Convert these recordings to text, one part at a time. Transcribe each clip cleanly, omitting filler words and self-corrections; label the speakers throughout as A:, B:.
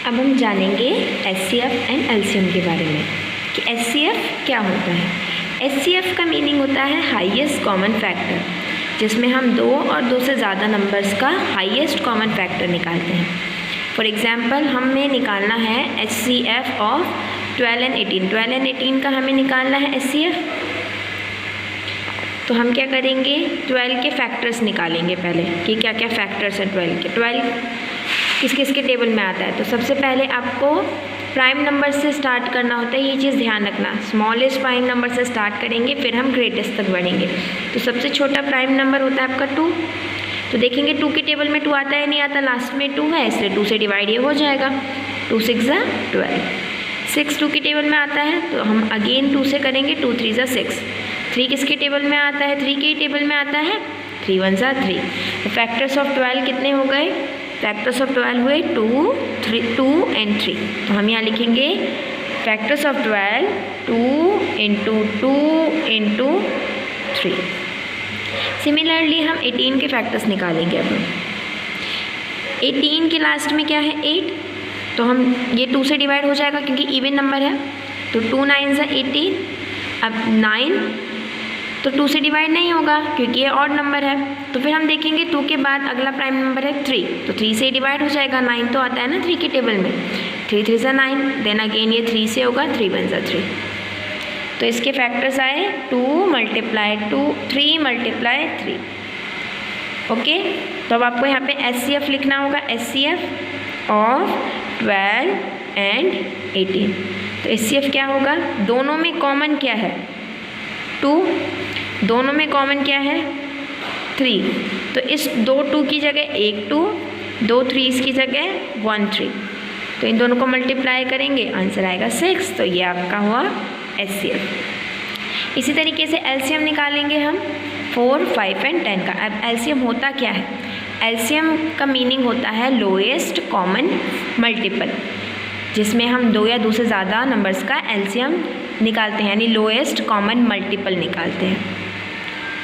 A: अब हम जानेंगे HCF एंड LCM के बारे में कि HCF क्या होता है। HCF का मीनिंग होता है हाईएस्ट कॉमन फैक्टर, जिसमें हम दो और दो से ज़्यादा नंबर्स का हाईएस्ट कॉमन फैक्टर निकालते हैं। फॉर एग्ज़ाम्पल हमें निकालना है HCF ऑफ 12 एंड 18। 12 एंड 18 का हमें निकालना है HCF, तो हम क्या करेंगे 12 के फैक्टर्स निकालेंगे पहले कि क्या क्या फैक्टर्स हैं 12 के। 12 किस किस के टेबल में आता है, तो सबसे पहले आपको प्राइम नंबर से स्टार्ट करना होता है। ये चीज़ ध्यान रखना, स्मॉलेस्ट प्राइम नंबर से स्टार्ट करेंगे फिर हम ग्रेटेस्ट तक बढ़ेंगे। तो सबसे छोटा प्राइम नंबर होता है आपका 2। तो देखेंगे 2 के टेबल में 2 आता है नहीं आता, लास्ट में 2 है इसलिए 2 से डिवाइड ये हो जाएगा, 2 6 ज़ा 12। 6 2 के टेबल में आता है तो हम अगेन 2 से करेंगे, 2 3 ज़ा 6। 3 किसके टेबल में आता है, 3 के टेबल में आता है, 3 1 ज़ा 3। तो फैक्टर्स ऑफ 12 कितने हो गए, फैक्टर्स ऑफ 12 हुए 2 3 2 एंड 3। तो हम यहाँ लिखेंगे factors of 12 2 into 2 into 3। Similarly हम 18 के फैक्टर्स निकालेंगे। अब 18 के लास्ट में क्या है 8, तो हम ये 2 से डिवाइड हो जाएगा क्योंकि इवन नंबर है, तो 2 9 ज़ा 18। अब 9 तो 2 से डिवाइड नहीं होगा क्योंकि ये ऑड नंबर है, तो फिर हम देखेंगे 2 के बाद अगला प्राइम नंबर है 3, तो 3 से डिवाइड हो जाएगा। 9 तो आता है ना 3 के टेबल में, 3 3 ज़ा 9, देन अगेन ये 3 से होगा, 3 1 ज़ा 3। तो इसके फैक्टर्स आए 2 मल्टीप्लाई 2 3 मल्टीप्लाई 3। ओके, तो अब आपको यहाँ पे HCF लिखना होगा, HCF ऑफ 12 एंड 18। तो HCF क्या होगा, दोनों में कॉमन क्या है 2, दोनों में कॉमन क्या है 3, तो इस 2 2 की जगह एक 2, 2 3 की जगह 1 3, तो इन दोनों को मल्टीप्लाई करेंगे आंसर आएगा 6। तो ये आपका हुआ HCF। इसी तरीके से LCM निकालेंगे हम 4 5 एंड 10 का। अब LCM होता क्या है, LCM का मीनिंग होता है लोएस्ट कॉमन मल्टीपल, जिसमें हम 2 या 2 से ज़्यादा नंबर्स का LCM निकालते हैं, यानी लोएस्ट कॉमन मल्टीपल निकालते हैं।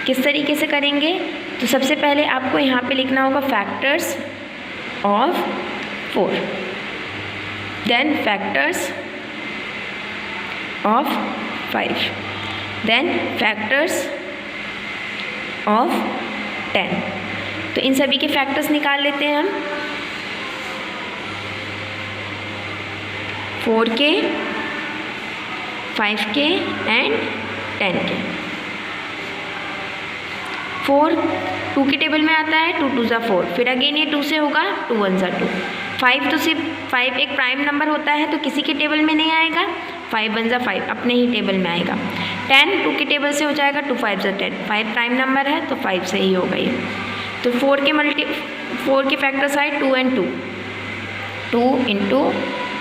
A: किस तरीके से करेंगे, तो सबसे पहले आपको यहाँ पे लिखना होगा factors of 4, then factors of 5, then factors of 10। तो इन सभी के फैक्टर्स निकाल लेते हैं हम, 4 के 5 के एंड 10 के। 4 2 के टेबल में आता है, 2 2 ज़ा 4, फिर अगेन ये 2 से होगा, 2 1 ज़ा 2। 5 तो सिर्फ 5 एक प्राइम नंबर होता है तो किसी के टेबल में नहीं आएगा, 5 1 ज़ा 5 अपने ही टेबल में आएगा। 10 2 के टेबल से हो जाएगा, 2 5 ज़ा 10, 5 प्राइम नंबर है तो 5 से ही होगा ये। तो 4 के फैक्टर्स आए 2 एंड 2, 2 इंटू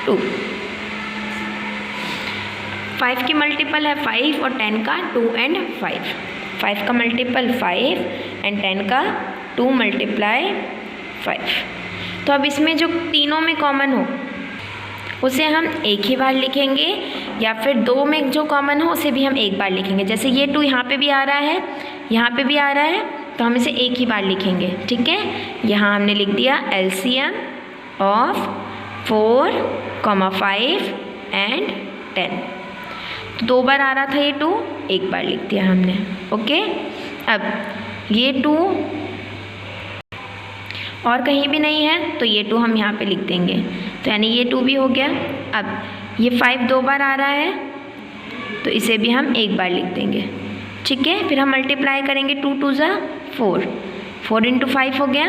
A: 2। 5 के मल्टीपल है 5 और 10 का 2 एंड 5। 5 का मल्टीपल 5 एंड 10 का 2 मल्टीप्लाई 5। तो अब इसमें जो तीनों में कॉमन हो उसे हम एक ही बार लिखेंगे, या फिर 2 में जो कॉमन हो उसे भी हम एक बार लिखेंगे। जैसे ये 2 यहाँ पे भी आ रहा है, यहाँ पे भी आ रहा है, तो हम इसे एक ही बार लिखेंगे। ठीक है, यहाँ हमने लिख दिया LCM ऑफ 4, 5 एंड 10। तो 2 बार आ रहा था ये 2, एक बार लिख दिया हमने। ओके, अब ये 2 और कहीं भी नहीं है तो ये 2 हम यहाँ पे लिख देंगे, तो यानी ये 2 भी हो गया। अब ये 5 2 बार आ रहा है तो इसे भी हम एक बार लिख देंगे। ठीक है, फिर हम मल्टीप्लाई करेंगे, 2 2 ज़ा 4, 4 इंटू 5 हो गया।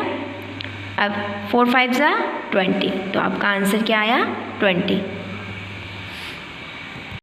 A: अब 4 5 ज़ा 20, तो आपका आंसर क्या आया 20।